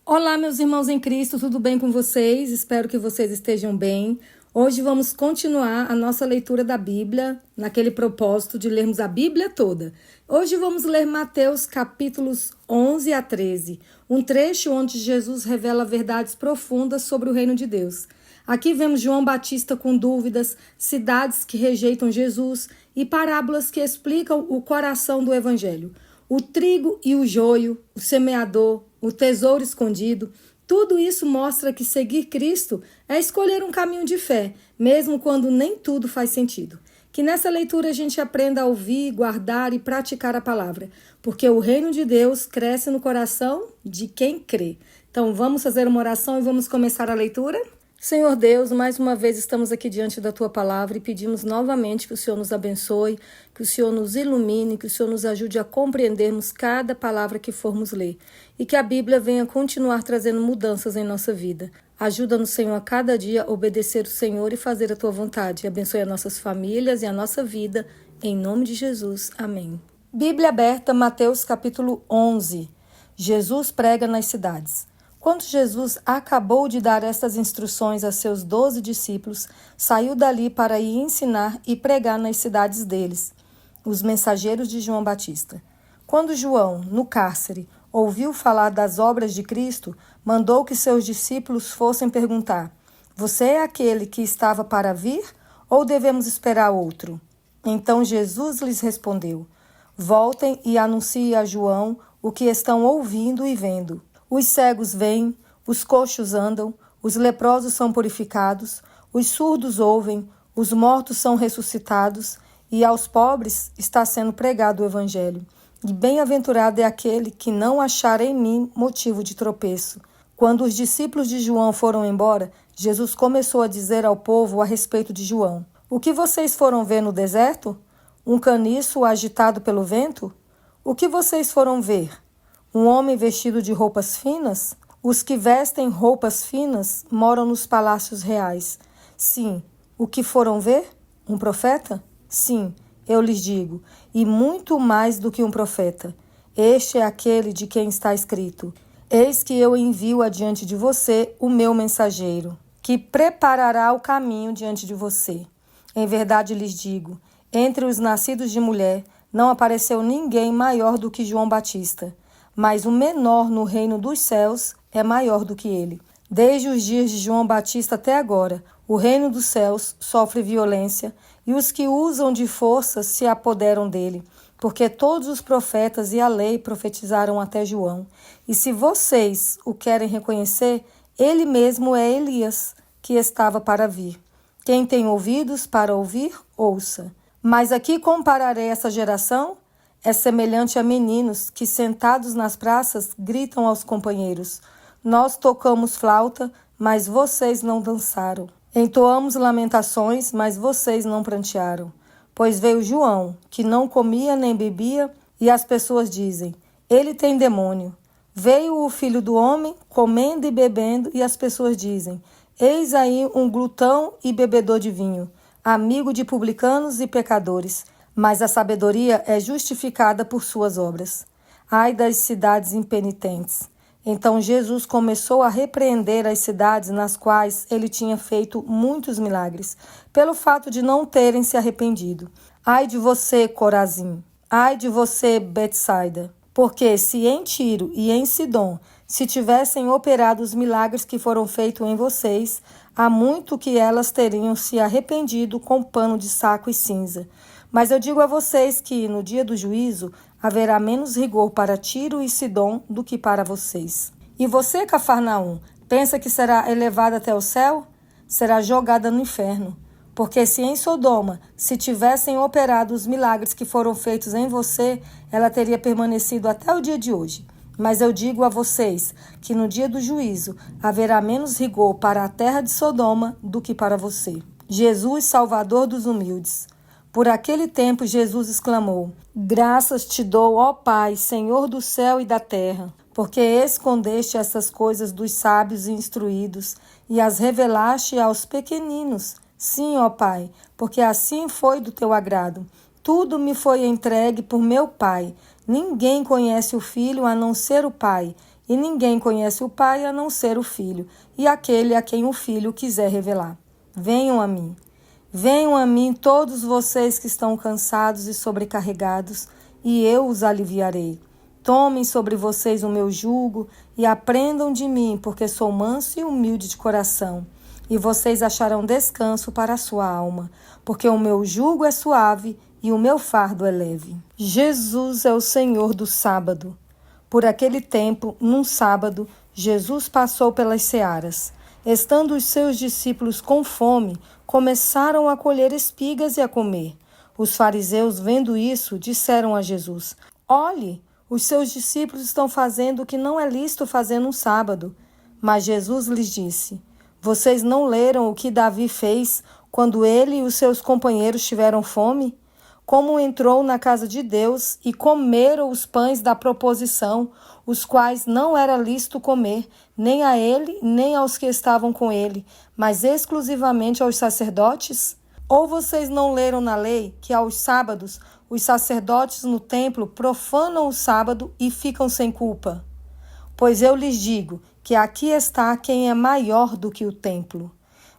Olá, meus irmãos em Cristo, tudo bem com vocês? Espero que vocês estejam bem. Hoje vamos continuar a nossa leitura da Bíblia, naquele propósito de lermos a Bíblia toda. Hoje vamos ler Mateus capítulos 11 a 13, um trecho onde Jesus revela verdades profundas sobre o reino de Deus. Aqui vemos João Batista com dúvidas, cidades que rejeitam Jesus e parábolas que explicam o coração do Evangelho. O trigo e o joio, o semeador, o tesouro escondido, tudo isso mostra que seguir Cristo é escolher um caminho de fé, mesmo quando nem tudo faz sentido. Que nessa leitura a gente aprenda a ouvir, guardar e praticar a palavra, porque o reino de Deus cresce no coração de quem crê. Então vamos fazer uma oração e vamos começar a leitura? Senhor Deus, mais uma vez estamos aqui diante da Tua Palavra e pedimos novamente que o Senhor nos abençoe, que o Senhor nos ilumine, que o Senhor nos ajude a compreendermos cada palavra que formos ler e que a Bíblia venha continuar trazendo mudanças em nossa vida. Ajuda-nos, Senhor, a cada dia a obedecer o Senhor e fazer a Tua vontade. Abençoe as nossas famílias e a nossa vida, em nome de Jesus. Amém. Bíblia aberta, Mateus capítulo 11. Jesus prega nas cidades. Quando Jesus acabou de dar estas instruções a seus 12 discípulos, saiu dali para ir ensinar e pregar nas cidades deles, os mensageiros de João Batista. Quando João, no cárcere, ouviu falar das obras de Cristo, mandou que seus discípulos fossem perguntar: Você é aquele que estava para vir, ou devemos esperar outro? Então Jesus lhes respondeu: Voltem e anunciem a João o que estão ouvindo e vendo. Os cegos veem, os coxos andam, os leprosos são purificados, os surdos ouvem, os mortos são ressuscitados, e aos pobres está sendo pregado o Evangelho. E bem-aventurado é aquele que não achar em mim motivo de tropeço. Quando os discípulos de João foram embora, Jesus começou a dizer ao povo a respeito de João: O que vocês foram ver no deserto? Um caniço agitado pelo vento? O que vocês foram ver? Um homem vestido de roupas finas? Os que vestem roupas finas moram nos palácios reais. Sim, o que foram ver? Um profeta? Sim, eu lhes digo, e muito mais do que um profeta. Este é aquele de quem está escrito: Eis que eu envio adiante de você o meu mensageiro, que preparará o caminho diante de você. Em verdade lhes digo, entre os nascidos de mulher não apareceu ninguém maior do que João Batista. Mas o menor no reino dos céus é maior do que ele. Desde os dias de João Batista até agora, o reino dos céus sofre violência e os que usam de força se apoderam dele, porque todos os profetas e a lei profetizaram até João. E se vocês o querem reconhecer, ele mesmo é Elias, que estava para vir. Quem tem ouvidos para ouvir, ouça. Mas a que compararei essa geração? É semelhante a meninos que, sentados nas praças, gritam aos companheiros: Nós tocamos flauta, mas vocês não dançaram. Entoamos lamentações, mas vocês não prantearam. Pois veio João, que não comia nem bebia, e as pessoas dizem: Ele tem demônio. Veio o Filho do Homem, comendo e bebendo, e as pessoas dizem: Eis aí um glutão e bebedor de vinho, amigo de publicanos e pecadores. Mas a sabedoria é justificada por suas obras. Ai das cidades impenitentes! Então Jesus começou a repreender as cidades nas quais ele tinha feito muitos milagres, pelo fato de não terem se arrependido. Ai de você, Corazim! Ai de você, Betsaida! Porque se em Tiro e em Sidom se tivessem operado os milagres que foram feitos em vocês, há muito que elas teriam se arrependido com pano de saco e cinza. Mas eu digo a vocês que, no dia do juízo, haverá menos rigor para Tiro e Sidom do que para vocês. E você, Cafarnaum, pensa que será elevada até o céu? Será jogada no inferno. Porque se em Sodoma se tivessem operado os milagres que foram feitos em você, ela teria permanecido até o dia de hoje. Mas eu digo a vocês que no dia do juízo haverá menos rigor para a terra de Sodoma do que para você. Jesus, Salvador dos humildes. Por aquele tempo Jesus exclamou: Graças te dou, ó Pai, Senhor do céu e da terra, porque escondeste essas coisas dos sábios e instruídos e as revelaste aos pequeninos. Sim, ó Pai, porque assim foi do teu agrado. Tudo me foi entregue por meu Pai. Ninguém conhece o Filho a não ser o Pai, e ninguém conhece o Pai a não ser o Filho, e aquele a quem o Filho quiser revelar. Venham a mim todos vocês que estão cansados e sobrecarregados, e eu os aliviarei. Tomem sobre vocês o meu jugo e aprendam de mim, porque sou manso e humilde de coração. E vocês acharão descanso para a sua alma, porque o meu jugo é suave e o meu fardo é leve. Jesus é o Senhor do sábado. Por aquele tempo, num sábado, Jesus passou pelas searas. Estando os seus discípulos com fome, começaram a colher espigas e a comer. Os fariseus, vendo isso, disseram a Jesus: Olhe, os seus discípulos estão fazendo o que não é lícito fazer no sábado. Mas Jesus lhes disse: Vocês não leram o que Davi fez quando ele e os seus companheiros tiveram fome? Como entrou na casa de Deus e comeram os pães da proposição, os quais não era lícito comer, nem a ele, nem aos que estavam com ele, mas exclusivamente aos sacerdotes? Ou vocês não leram na lei que aos sábados os sacerdotes no templo profanam o sábado e ficam sem culpa? Pois eu lhes digo que aqui está quem é maior do que o templo.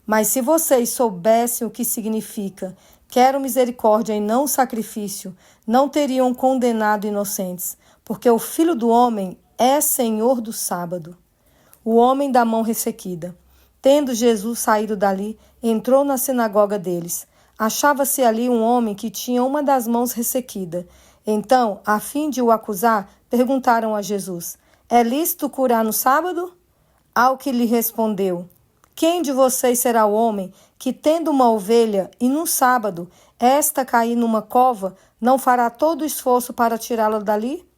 Mas se vocês soubessem o que significa quero misericórdia e não sacrifício, não teriam condenado inocentes, porque o Filho do Homem é Senhor do sábado. O homem da mão ressequida. Tendo Jesus saído dali, entrou na sinagoga deles. Achava-se ali um homem que tinha uma das mãos ressequida. Então, a fim de o acusar, perguntaram a Jesus: É lícito curar no sábado? Ao que lhe respondeu: Quem de vocês será o homem que, tendo uma ovelha e num sábado esta cair numa cova, não fará todo o esforço para tirá-la dali?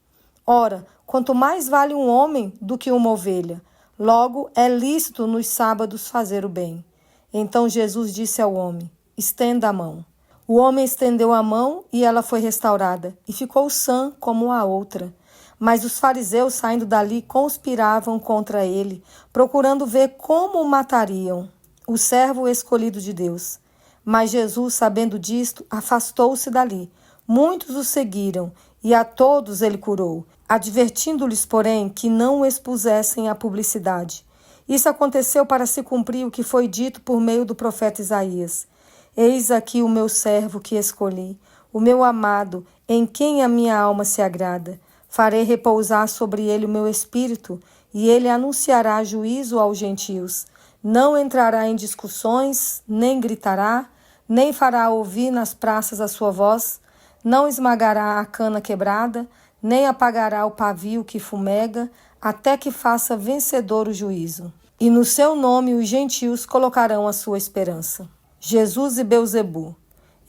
Ora, quanto mais vale um homem do que uma ovelha. Logo, é lícito nos sábados fazer o bem. Então Jesus disse ao homem: Estenda a mão. O homem estendeu a mão e ela foi restaurada, e ficou sã como a outra. Mas os fariseus, saindo dali, conspiravam contra ele, procurando ver como o matariam, o servo escolhido de Deus. Mas Jesus, sabendo disto, afastou-se dali. Muitos o seguiram, e a todos ele curou, advertindo-lhes, porém, que não o expusessem à publicidade. Isso aconteceu para se cumprir o que foi dito por meio do profeta Isaías: Eis aqui o meu servo que escolhi, o meu amado, em quem a minha alma se agrada. Farei repousar sobre ele o meu espírito, e ele anunciará juízo aos gentios. Não entrará em discussões, nem gritará, nem fará ouvir nas praças a sua voz. Não esmagará a cana quebrada, nem apagará o pavio que fumega, até que faça vencedor o juízo. E no seu nome os gentios colocarão a sua esperança. Jesus e Beelzebu.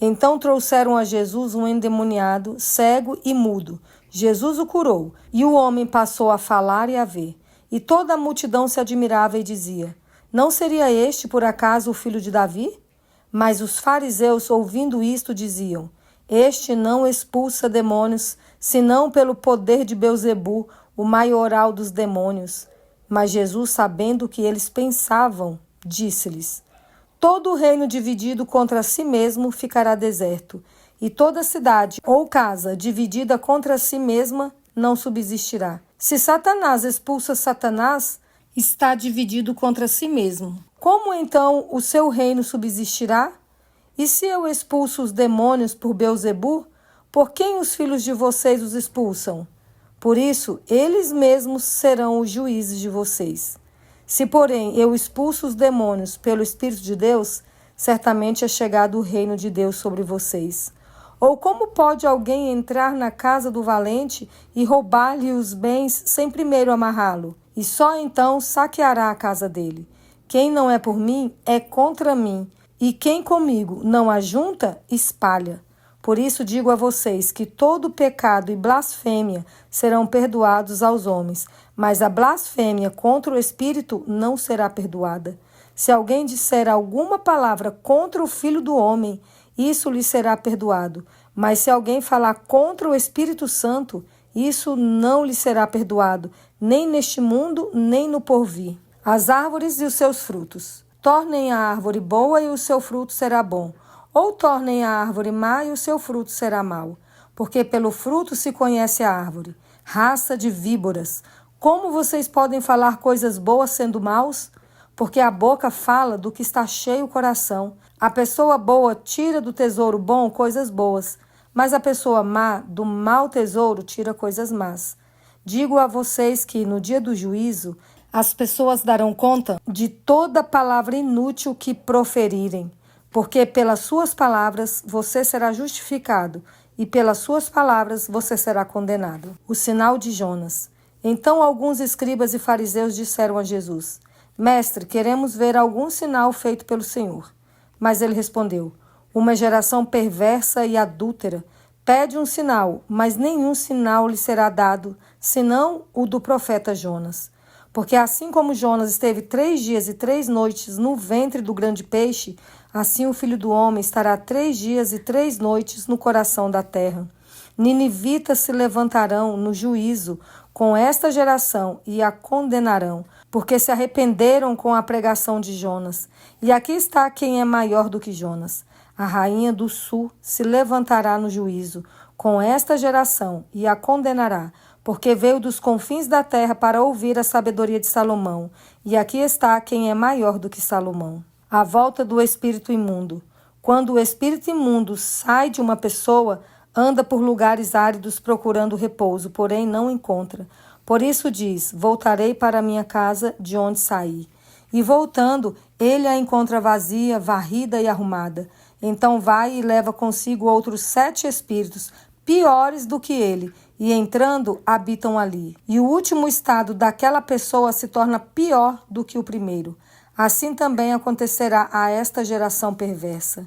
Então trouxeram a Jesus um endemoniado, cego e mudo. Jesus o curou, e o homem passou a falar e a ver. E toda a multidão se admirava e dizia: Não seria este, por acaso, o filho de Davi? Mas os fariseus, ouvindo isto, diziam: Este não expulsa demônios, senão pelo poder de Beelzebu, o maioral dos demônios. Mas Jesus, sabendo o que eles pensavam, disse-lhes: Todo reino dividido contra si mesmo ficará deserto, e toda cidade ou casa dividida contra si mesma não subsistirá. Se Satanás expulsa Satanás, está dividido contra si mesmo. Como então o seu reino subsistirá? E se eu expulso os demônios por Beelzebu, por quem os filhos de vocês os expulsam? Por isso, eles mesmos serão os juízes de vocês. Se, porém, eu expulso os demônios pelo Espírito de Deus, certamente é chegado o reino de Deus sobre vocês. Ou como pode alguém entrar na casa do valente e roubar-lhe os bens sem primeiro amarrá-lo? E só então saqueará a casa dele. Quem não é por mim é contra mim, e quem comigo não ajunta, espalha. Por isso digo a vocês que todo pecado e blasfêmia serão perdoados aos homens, mas a blasfêmia contra o Espírito não será perdoada. Se alguém disser alguma palavra contra o Filho do Homem, isso lhe será perdoado. Mas se alguém falar contra o Espírito Santo, isso não lhe será perdoado, nem neste mundo, nem no porvir. As árvores e os seus frutos. Tornem a árvore boa e o seu fruto será bom. Ou tornem a árvore má e o seu fruto será mau. Porque pelo fruto se conhece a árvore. Raça de víboras, Como vocês podem falar coisas boas sendo maus? Porque a boca fala do que está cheio o coração. A pessoa boa tira do tesouro bom coisas boas, mas a pessoa má do mau tesouro tira coisas más. Digo a vocês que no dia do juízo as pessoas darão conta de toda palavra inútil que proferirem, porque pelas suas palavras você será justificado e pelas suas palavras você será condenado. O sinal de Jonas. Então alguns escribas e fariseus disseram a Jesus: Mestre, queremos ver algum sinal feito pelo Senhor. Mas ele respondeu: Uma geração perversa e adúltera pede um sinal, mas nenhum sinal lhe será dado, senão o do profeta Jonas. Porque assim como Jonas esteve 3 dias e 3 noites no ventre do grande peixe, assim o Filho do Homem estará 3 dias e 3 noites no coração da terra. Ninivitas se levantarão no juízo com esta geração e a condenarão, porque se arrependeram com a pregação de Jonas. E aqui está quem é maior do que Jonas. A rainha do sul se levantará no juízo com esta geração e a condenará, porque veio dos confins da terra para ouvir a sabedoria de Salomão. E aqui está quem é maior do que Salomão. A volta do espírito imundo. Quando o espírito imundo sai de uma pessoa, anda por lugares áridos procurando repouso, porém não encontra. Por isso diz: Voltarei para a minha casa de onde saí. E voltando, ele a encontra vazia, varrida e arrumada. Então vai e leva consigo outros 7 espíritos, piores do que ele, e entrando, habitam ali. E o último estado daquela pessoa se torna pior do que o primeiro. Assim também acontecerá a esta geração perversa.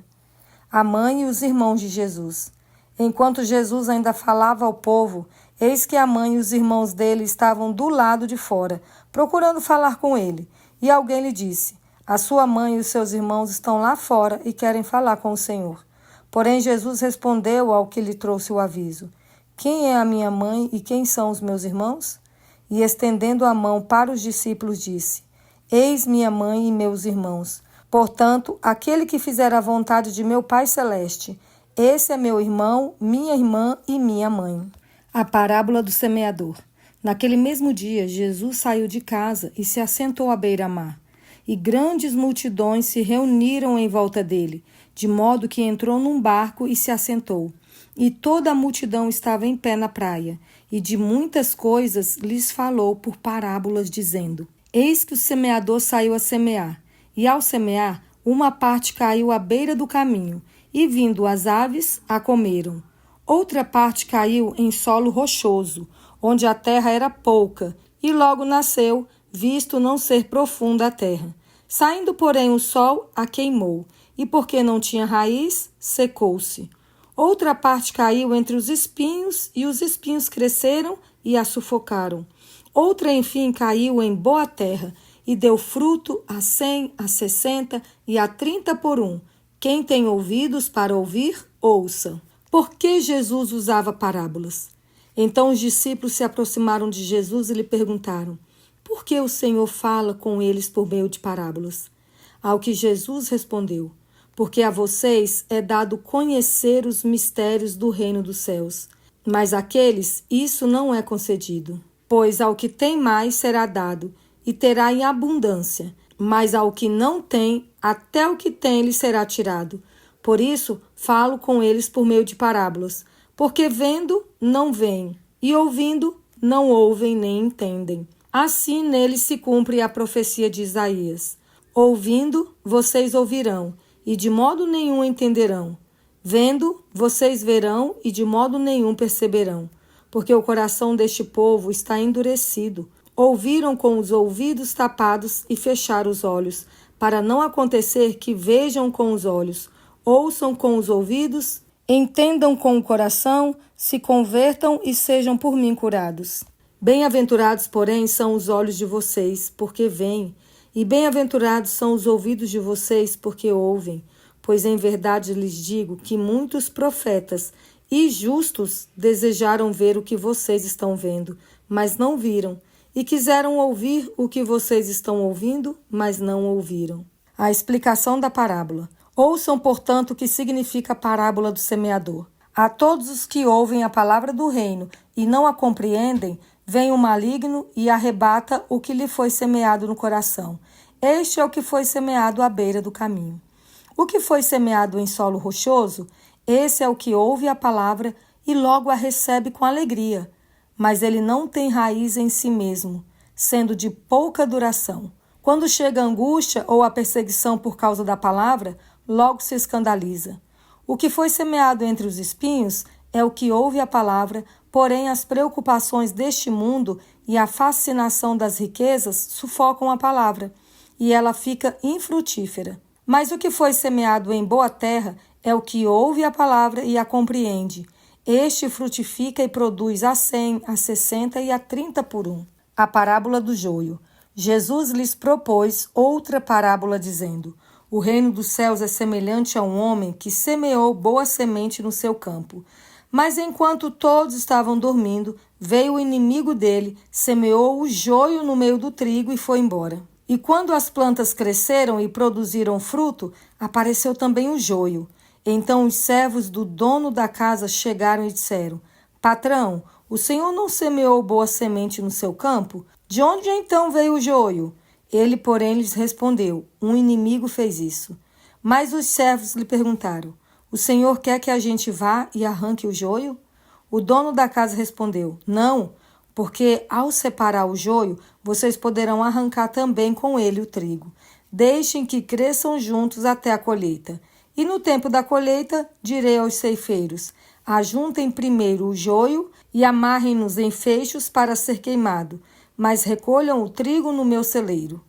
A mãe e os irmãos de Jesus. Enquanto Jesus ainda falava ao povo, eis que a mãe e os irmãos dele estavam do lado de fora, procurando falar com ele. E alguém lhe disse: A sua mãe e os seus irmãos estão lá fora e querem falar com o Senhor. Porém Jesus respondeu ao que lhe trouxe o aviso: Quem é a minha mãe e quem são os meus irmãos? E estendendo a mão para os discípulos disse: Eis minha mãe e meus irmãos. Portanto, aquele que fizer a vontade de meu Pai Celeste, esse é meu irmão, minha irmã e minha mãe. A parábola do semeador. Naquele mesmo dia, Jesus saiu de casa e se assentou à beira-mar. E grandes multidões se reuniram em volta dele, de modo que entrou num barco e se assentou. E toda a multidão estava em pé na praia, e de muitas coisas lhes falou por parábolas, dizendo: Eis que o semeador saiu a semear, e ao semear, uma parte caiu à beira do caminho, e vindo as aves, a comeram. Outra parte caiu em solo rochoso, onde a terra era pouca, e logo nasceu, visto não ser profunda a terra. Saindo, porém, o sol, a queimou, e porque não tinha raiz, secou-se. Outra parte caiu entre os espinhos, e os espinhos cresceram e a sufocaram. Outra, enfim, caiu em boa terra, e deu fruto a 100, a 60 e a 30 por um. Quem tem ouvidos para ouvir, ouça. Por que Jesus usava parábolas? Então os discípulos se aproximaram de Jesus e lhe perguntaram: Por que o Senhor fala com eles por meio de parábolas? Ao que Jesus respondeu: Porque a vocês é dado conhecer os mistérios do reino dos céus, mas àqueles isso não é concedido. Pois ao que tem mais será dado, e terá em abundância, mas ao que não tem, até o que tem lhe será tirado. Por isso, falo com eles por meio de parábolas, porque vendo, não veem, e ouvindo, não ouvem nem entendem. Assim neles se cumpre a profecia de Isaías: Ouvindo, vocês ouvirão, e de modo nenhum entenderão. Vendo, vocês verão, e de modo nenhum perceberão. Porque o coração deste povo está endurecido. Ouviram com os ouvidos tapados e fecharam os olhos, para não acontecer que vejam com os olhos, ouçam com os ouvidos, entendam com o coração, se convertam e sejam por mim curados. Bem-aventurados, porém, são os olhos de vocês, porque veem, e bem-aventurados são os ouvidos de vocês, porque ouvem. Pois em verdade lhes digo que muitos profetas e justos desejaram ver o que vocês estão vendo, mas não viram, e quiseram ouvir o que vocês estão ouvindo, mas não ouviram. A explicação da parábola. Ouçam, portanto, o que significa a parábola do semeador. A todos os que ouvem a palavra do reino e não a compreendem, vem o maligno e arrebata o que lhe foi semeado no coração. Este é o que foi semeado à beira do caminho. O que foi semeado em solo rochoso, esse é o que ouve a palavra e logo a recebe com alegria, mas ele não tem raiz em si mesmo, sendo de pouca duração. Quando chega a angústia ou a perseguição por causa da palavra, logo se escandaliza. O que foi semeado entre os espinhos é o que ouve a palavra, porém as preocupações deste mundo e a fascinação das riquezas sufocam a palavra, e ela fica infrutífera. Mas o que foi semeado em boa terra é o que ouve a palavra e a compreende. Este frutifica e produz a 100, a 60 e a 30 por um. A parábola do joio. Jesus lhes propôs outra parábola dizendo: o reino dos céus é semelhante a um homem que semeou boa semente no seu campo. Mas enquanto todos estavam dormindo, veio o inimigo dele, semeou o joio no meio do trigo e foi embora. E quando as plantas cresceram e produziram fruto, apareceu também o joio. Então os servos do dono da casa chegaram e disseram: Patrão, o senhor não semeou boa semente no seu campo? De onde então veio o joio? Ele, porém, lhes respondeu: um inimigo fez isso. Mas os servos lhe perguntaram: o senhor quer que a gente vá e arranque o joio? O dono da casa respondeu: não, porque ao separar o joio, vocês poderão arrancar também com ele o trigo. Deixem que cresçam juntos até a colheita. E no tempo da colheita, direi aos ceifeiros: ajuntem primeiro o joio e amarrem-nos em feixes para ser queimado, mas recolham o trigo no meu celeiro.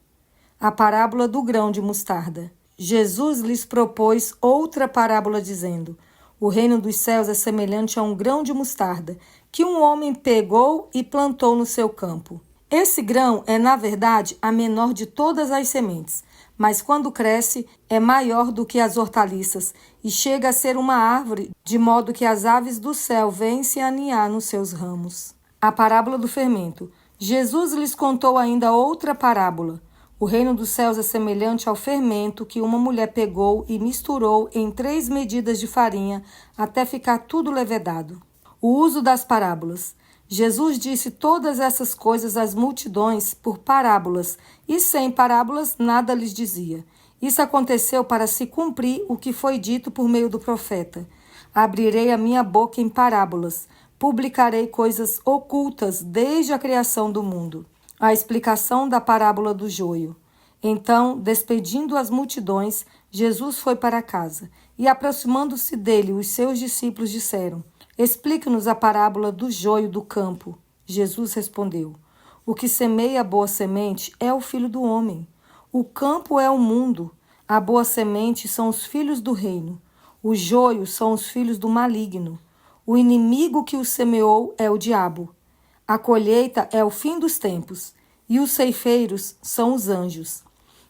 A parábola do grão de mostarda. Jesus lhes propôs outra parábola dizendo: o reino dos céus é semelhante a um grão de mostarda, que um homem pegou e plantou no seu campo. Esse grão é, na verdade, a menor de todas as sementes, mas quando cresce, é maior do que as hortaliças e chega a ser uma árvore, de modo que as aves do céu vêm se aninhar nos seus ramos. A parábola do fermento. Jesus lhes contou ainda outra parábola. O reino dos céus é semelhante ao fermento que uma mulher pegou e misturou em 3 medidas de farinha até ficar tudo levedado. O uso das parábolas. Jesus disse todas essas coisas às multidões por parábolas, e sem parábolas nada lhes dizia. Isso aconteceu para se cumprir o que foi dito por meio do profeta: abrirei a minha boca em parábolas, publicarei coisas ocultas desde a criação do mundo. A explicação da parábola do joio. Então, despedindo as multidões, Jesus foi para casa, e aproximando-se dele, os seus discípulos disseram: explique-nos a parábola do joio do campo. Jesus respondeu: o que semeia a boa semente é o filho do homem. O campo é o mundo. A boa semente são os filhos do reino. O joio são os filhos do maligno. O inimigo que o semeou é o diabo. A colheita é o fim dos tempos, e os ceifeiros são os anjos.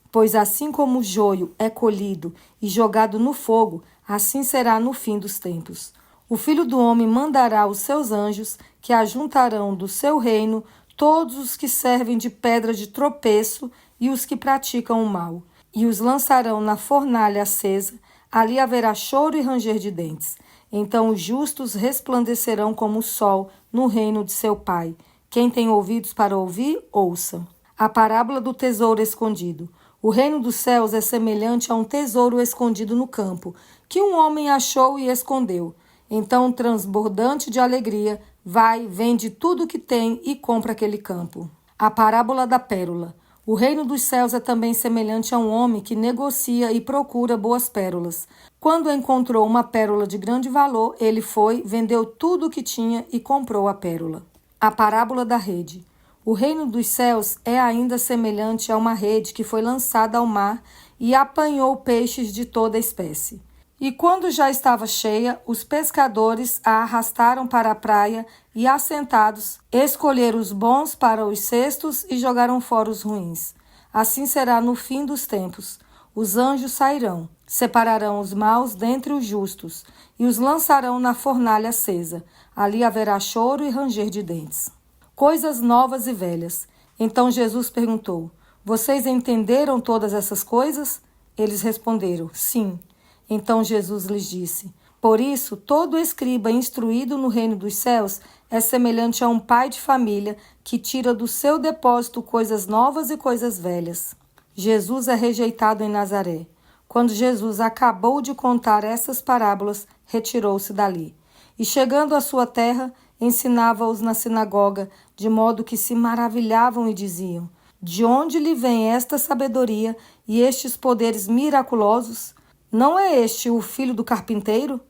Pois assim como o joio é colhido e jogado no fogo, assim será no fim dos tempos. O Filho do Homem mandará os seus anjos, que ajuntarão do seu reino todos os que servem de pedra de tropeço e os que praticam o mal, e os lançarão na fornalha acesa. Ali haverá choro e ranger de dentes. Então os justos resplandecerão como o sol no reino de seu Pai. Quem tem ouvidos para ouvir, ouça. A parábola do tesouro escondido. O reino dos céus é semelhante a um tesouro escondido no campo, que um homem achou e escondeu. Então, transbordante de alegria, vai, vende tudo o que tem e compra aquele campo. A parábola da pérola. O reino dos céus é também semelhante a um homem que negocia e procura boas pérolas. Quando encontrou uma pérola de grande valor, ele foi, vendeu tudo o que tinha e comprou a pérola. A parábola da rede. O reino dos céus é ainda semelhante a uma rede que foi lançada ao mar e apanhou peixes de toda espécie. E quando já estava cheia, os pescadores a arrastaram para a praia e, assentados, escolheram os bons para os cestos e jogaram fora os ruins. Assim será no fim dos tempos. Os anjos sairão, separarão os maus dentre os justos e os lançarão na fornalha acesa. Ali haverá choro e ranger de dentes. Coisas novas e velhas. Então Jesus perguntou: vocês entenderam todas essas coisas? Eles responderam: sim. Então Jesus lhes disse: Por isso, todo escriba instruído no reino dos céus é semelhante a um pai de família que tira do seu depósito coisas novas e coisas velhas. Jesus é rejeitado em Nazaré. Quando Jesus acabou de contar essas parábolas, retirou-se dali. E chegando à sua terra, ensinava-os na sinagoga, de modo que se maravilhavam e diziam: de onde lhe vem esta sabedoria e estes poderes miraculosos? Não é este o filho do carpinteiro?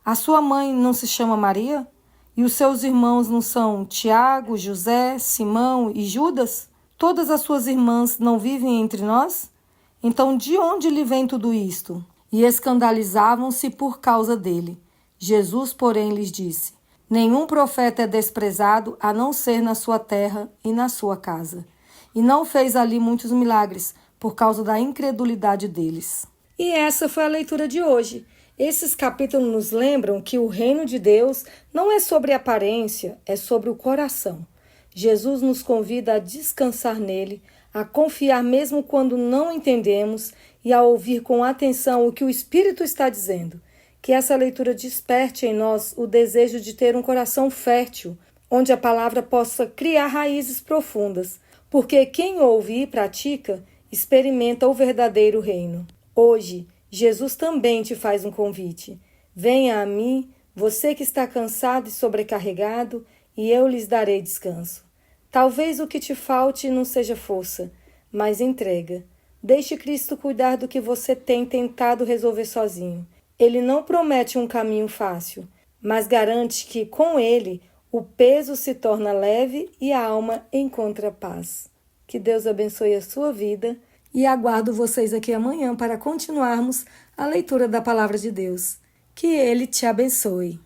A sua mãe não se chama Maria? E os seus irmãos não são Tiago, José, Simão e Judas? Todas as suas irmãs não vivem entre nós? Então de onde lhe vem tudo isto? E escandalizavam-se por causa dele. Jesus, porém, lhes disse: nenhum profeta é desprezado a não ser na sua terra e na sua casa. E não fez ali muitos milagres por causa da incredulidade deles. E essa foi a leitura de hoje. Esses capítulos nos lembram que o reino de Deus não é sobre aparência, é sobre o coração. Jesus nos convida a descansar nele, a confiar mesmo quando não entendemos e a ouvir com atenção o que o Espírito está dizendo. Que essa leitura desperte em nós o desejo de ter um coração fértil, onde a palavra possa criar raízes profundas, porque quem ouve e pratica, experimenta o verdadeiro reino. Hoje, Jesus também te faz um convite. Venha a mim, você que está cansado e sobrecarregado, e eu lhes darei descanso. Talvez o que te falte não seja força, mas entrega. Deixe Cristo cuidar do que você tem tentado resolver sozinho. Ele não promete um caminho fácil, mas garante que, com ele, o peso se torna leve e a alma encontra paz. Que Deus abençoe a sua vida. E aguardo vocês aqui amanhã para continuarmos a leitura da Palavra de Deus. Que Ele te abençoe.